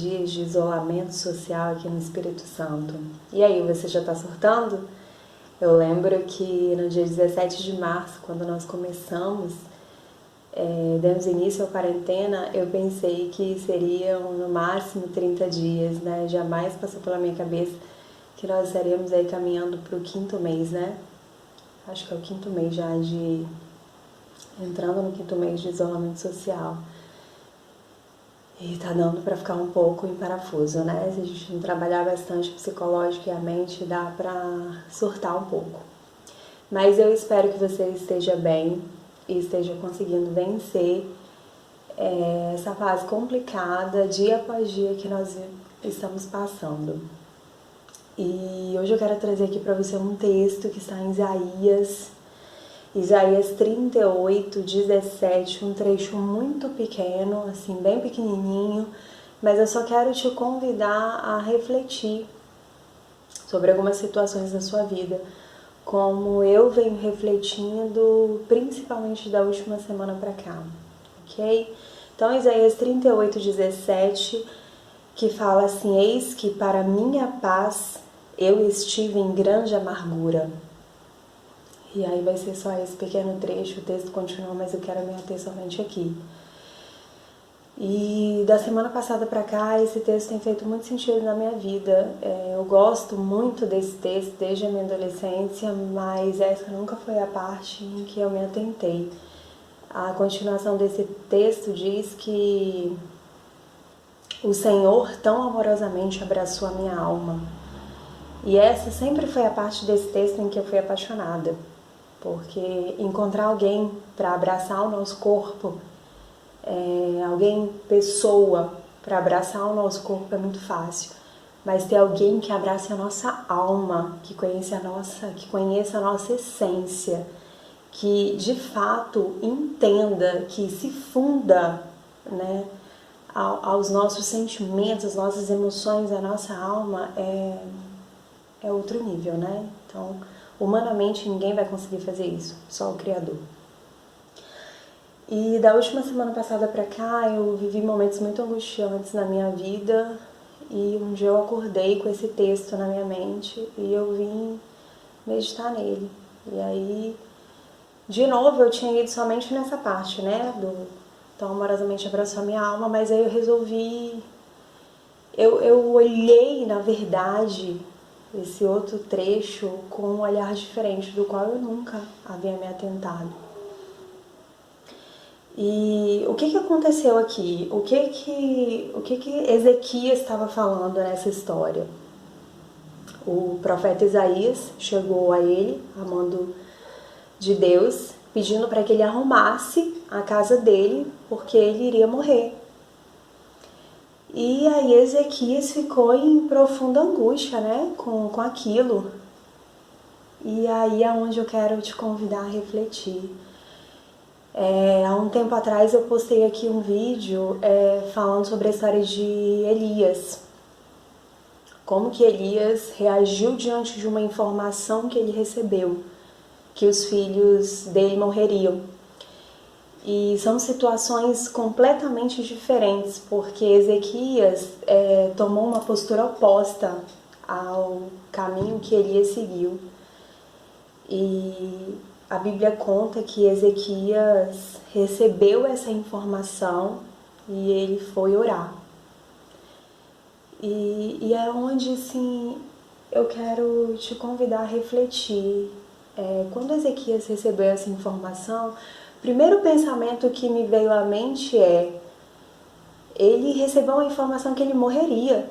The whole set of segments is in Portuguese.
Dias de isolamento social aqui no Espírito Santo. E aí, você já tá surtando? Eu lembro que no dia 17 de março, quando nós começamos, demos início à quarentena, eu pensei que seriam no máximo 30 dias, né? Jamais passou pela minha cabeça que nós estaríamos aí caminhando para o 5º mês, né? Acho que é o 5º mês já entrando no 5º mês de isolamento social. E tá dando pra ficar um pouco em parafuso, né? Se a gente não trabalhar bastante psicologicamente, dá pra surtar um pouco. Mas eu espero que você esteja bem e esteja conseguindo vencer essa fase complicada, dia após dia, que nós estamos passando. E hoje eu quero trazer aqui pra você um texto que está em Isaías 38, 17, um trecho muito pequeno, assim, bem pequenininho, mas eu só quero te convidar a refletir sobre algumas situações da sua vida, como eu venho refletindo, principalmente da última semana para cá, ok? Então, Isaías 38, 17, que fala assim: eis que para minha paz eu estive em grande amargura. E aí vai ser só esse pequeno trecho, o texto continua, mas eu quero me ater somente aqui. E da semana passada para cá, esse texto tem feito muito sentido na minha vida. Eu gosto muito desse texto desde a minha adolescência, mas essa nunca foi a parte em que eu me atentei. A continuação desse texto diz que o Senhor tão amorosamente abraçou a minha alma. E essa sempre foi a parte desse texto em que eu fui apaixonada. Porque encontrar alguém para abraçar o nosso corpo, pessoa para abraçar o nosso corpo é muito fácil, mas ter alguém que abrace a nossa alma, que conheça a nossa essência, que de fato entenda, que se funda, né, aos nossos sentimentos, às nossas emoções, à nossa alma, é outro nível, né? Então, humanamente ninguém vai conseguir fazer isso, só o Criador. E da última semana passada pra cá eu vivi momentos muito angustiantes na minha vida e um dia eu acordei com esse texto na minha mente e eu vim meditar nele. E aí, de novo, eu tinha ido somente nessa parte, né, do tão amorosamente abraçou a minha alma, mas aí eu resolvi, eu olhei, na verdade, esse outro trecho com um olhar diferente, do qual eu nunca havia me atentado. E o que aconteceu aqui? O que Ezequias estava falando nessa história? O profeta Isaías chegou a ele, a mando de Deus, pedindo para que ele arrumasse a casa dele, porque ele iria morrer. E aí Ezequias ficou em profunda angústia, né, com aquilo. E aí é onde eu quero te convidar a refletir. Há um tempo atrás eu postei aqui um vídeo falando sobre a história de Elias. Como que Elias reagiu diante de uma informação que ele recebeu, que os filhos dele morreriam. E são situações completamente diferentes, porque Ezequias tomou uma postura oposta ao caminho que Elias seguiu. E a Bíblia conta que Ezequias recebeu essa informação e ele foi orar. E é onde, assim, eu quero te convidar a refletir. Quando Ezequias recebeu essa informação, o primeiro pensamento que me veio à mente ele recebeu uma informação que ele morreria.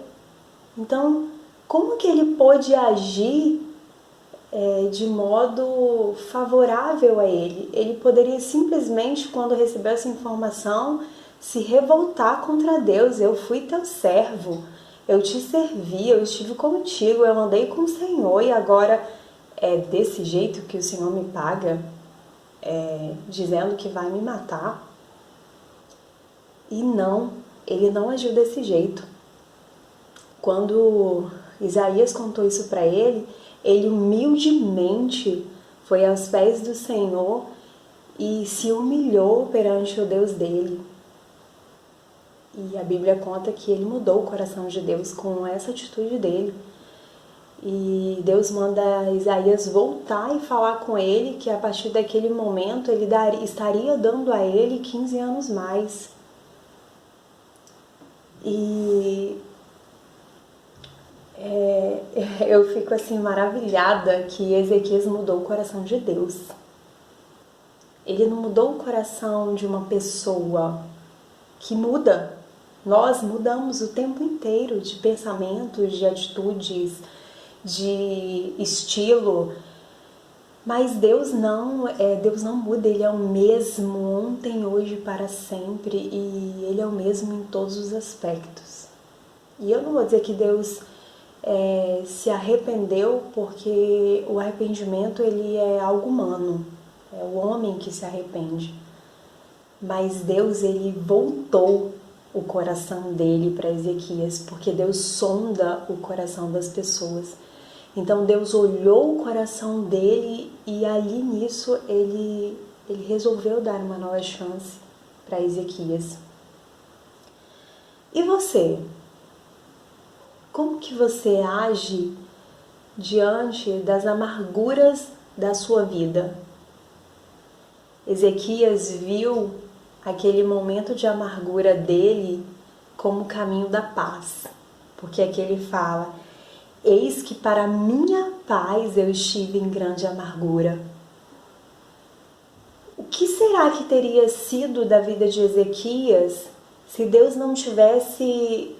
Então, como que ele pôde agir de modo favorável a ele? Ele poderia simplesmente, quando recebeu essa informação, se revoltar contra Deus. Eu fui teu servo, eu te servi, eu estive contigo, eu andei com o Senhor e agora é desse jeito que o Senhor me paga, dizendo que vai me matar? E não, ele não agiu desse jeito. Quando Isaías contou isso para ele, ele humildemente foi aos pés do Senhor e se humilhou perante o Deus dele. E a Bíblia conta que ele mudou o coração de Deus com essa atitude dele. E Deus manda Isaías voltar e falar com ele que a partir daquele momento ele estaria dando a ele 15 anos mais. E eu fico assim maravilhada que Ezequias mudou o coração de Deus. Ele não mudou o coração de uma pessoa que muda. Nós mudamos o tempo inteiro de pensamentos, de atitudes, de estilo. Mas Deus não muda, Ele é o mesmo ontem, hoje e para sempre. E Ele é o mesmo em todos os aspectos. E eu não vou dizer que Deus se arrependeu, porque o arrependimento ele é algo humano. É o homem que se arrepende. Mas Deus, ele voltou o coração dele para Ezequias, porque Deus sonda o coração das pessoas. Então Deus olhou o coração dele e ali nisso ele resolveu dar uma nova chance para Ezequias. E você? Como que você age diante das amarguras da sua vida? Ezequias viu aquele momento de amargura dele como o caminho da paz, porque aqui ele fala: eis que para minha paz eu estive em grande amargura. O que será que teria sido da vida de Ezequias se Deus não tivesse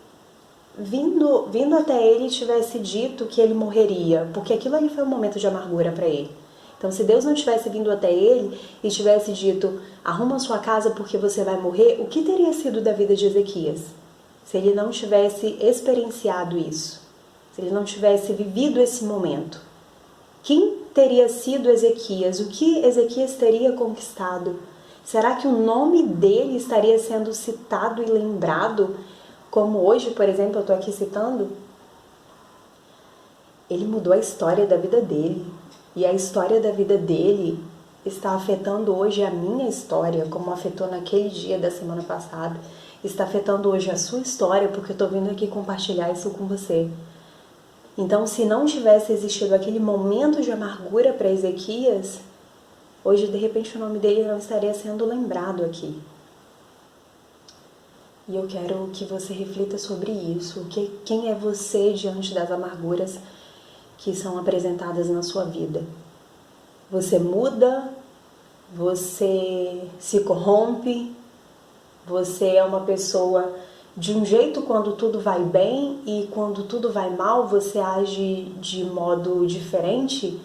vindo até ele e tivesse dito que ele morreria? Porque aquilo ali foi um momento de amargura para ele. Então, se Deus não tivesse vindo até ele e tivesse dito: arruma sua casa porque você vai morrer, o que teria sido da vida de Ezequias? Se ele não tivesse experienciado isso, se ele não tivesse vivido esse momento, quem teria sido Ezequias? O que Ezequias teria conquistado? Será que o nome dele estaria sendo citado e lembrado, como hoje, por exemplo, eu estou aqui citando? Ele mudou a história da vida dele. E a história da vida dele está afetando hoje a minha história, como afetou naquele dia da semana passada. Está afetando hoje a sua história, porque eu estou vindo aqui compartilhar isso com você. Então, se não tivesse existido aquele momento de amargura para Ezequias, hoje, de repente, o nome dele não estaria sendo lembrado aqui. E eu quero que você reflita sobre isso. Quem é você diante das amarguras que são apresentadas na sua vida? Você muda? Você se corrompe? Você é uma pessoa de um jeito quando tudo vai bem e quando tudo vai mal você age de modo diferente?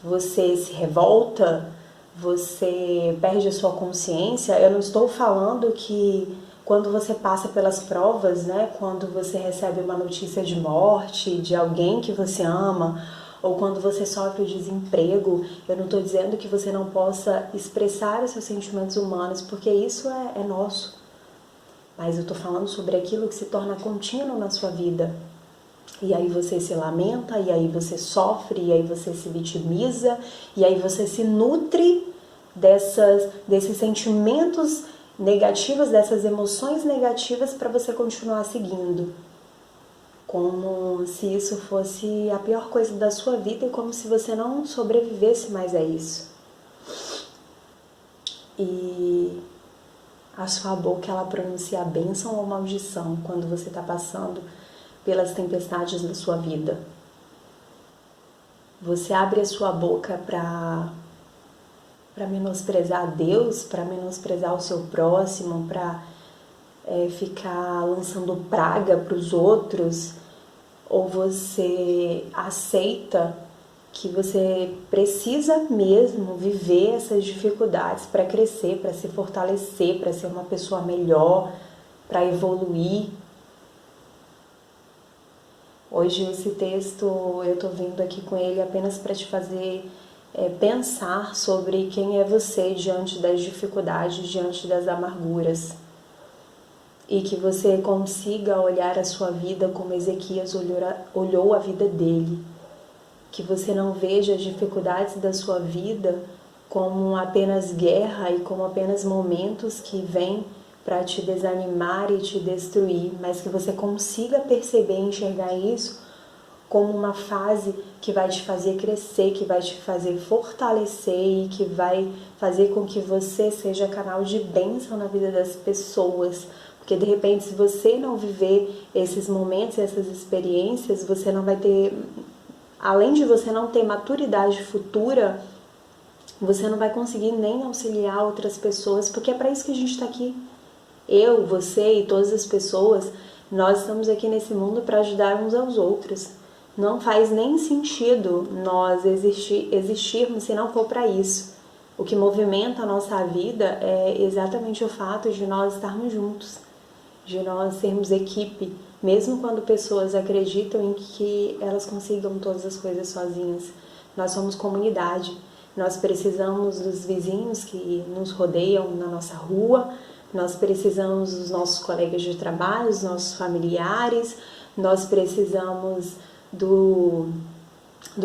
Você se revolta? Você perde a sua consciência? Eu não estou falando que quando você passa pelas provas, né, quando você recebe uma notícia de morte de alguém que você ama, ou quando você sofre o desemprego, eu não estou dizendo que você não possa expressar os seus sentimentos humanos, porque isso é nosso. Mas eu estou falando sobre aquilo que se torna contínuo na sua vida. E aí você se lamenta, e aí você sofre, e aí você se vitimiza, e aí você se nutre desses sentimentos negativas, dessas emoções negativas para você continuar seguindo. Como se isso fosse a pior coisa da sua vida e como se você não sobrevivesse mais a isso. E a sua boca, ela pronuncia a bênção ou maldição quando você está passando pelas tempestades da sua vida. Você abre a sua boca para menosprezar Deus, para menosprezar o seu próximo, para ficar lançando praga para os outros, ou você aceita que você precisa mesmo viver essas dificuldades para crescer, para se fortalecer, para ser uma pessoa melhor, para evoluir. Hoje esse texto eu estou vindo aqui com ele apenas para te fazer pensar sobre quem é você diante das dificuldades, diante das amarguras. E que você consiga olhar a sua vida como Ezequias olhou a vida dele. Que você não veja as dificuldades da sua vida como apenas guerra e como apenas momentos que vêm para te desanimar e te destruir, mas que você consiga perceber e enxergar isso como uma fase que vai te fazer crescer, que vai te fazer fortalecer e que vai fazer com que você seja canal de bênção na vida das pessoas. Porque de repente, se você não viver esses momentos, essas experiências, você não vai ter, além de você não ter maturidade futura, você não vai conseguir nem auxiliar outras pessoas, porque é para isso que a gente está aqui. Eu, você e todas as pessoas, nós estamos aqui nesse mundo para ajudar uns aos outros. Não faz nem sentido nós existirmos se não for para isso. O que movimenta a nossa vida é exatamente o fato de nós estarmos juntos, de nós sermos equipe, mesmo quando pessoas acreditam em que elas consigam todas as coisas sozinhas. Nós somos comunidade, nós precisamos dos vizinhos que nos rodeiam na nossa rua, nós precisamos dos nossos colegas de trabalho, dos nossos familiares, nós precisamos do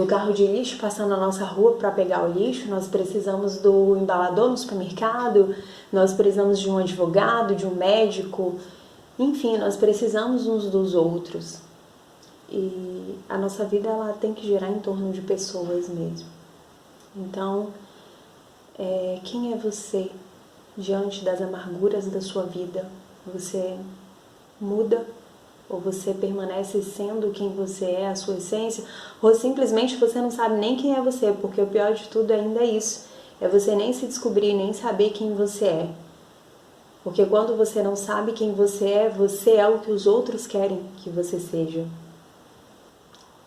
carro de lixo passando na nossa rua para pegar o lixo, nós precisamos do embalador no supermercado, nós precisamos de um advogado, de um médico, enfim, nós precisamos uns dos outros. E a nossa vida ela tem que girar em torno de pessoas mesmo. Então, quem é você diante das amarguras da sua vida? Você muda? Ou você permanece sendo quem você é, a sua essência? Ou simplesmente você não sabe nem quem é você? Porque o pior de tudo ainda é isso. É você nem se descobrir, nem saber quem você é. Porque quando você não sabe quem você é o que os outros querem que você seja.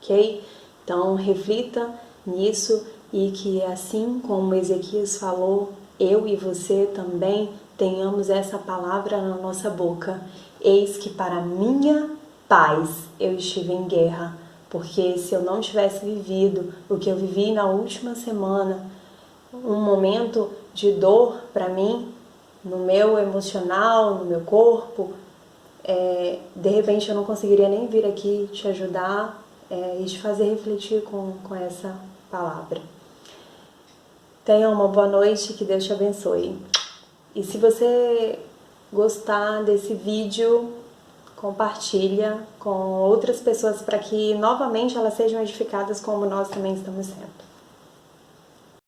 Ok? Então reflita nisso e que assim como Ezequias falou, eu e você também tenhamos essa palavra na nossa boca. Eis que para minha paz eu estive em guerra, porque se eu não tivesse vivido o que eu vivi na última semana, um momento de dor para mim, no meu emocional, no meu corpo, de repente eu não conseguiria nem vir aqui te ajudar e te fazer refletir com essa palavra. Tenha uma boa noite, que Deus te abençoe. E se você gostar desse vídeo, compartilha com outras pessoas para que novamente elas sejam edificadas como nós também estamos sendo.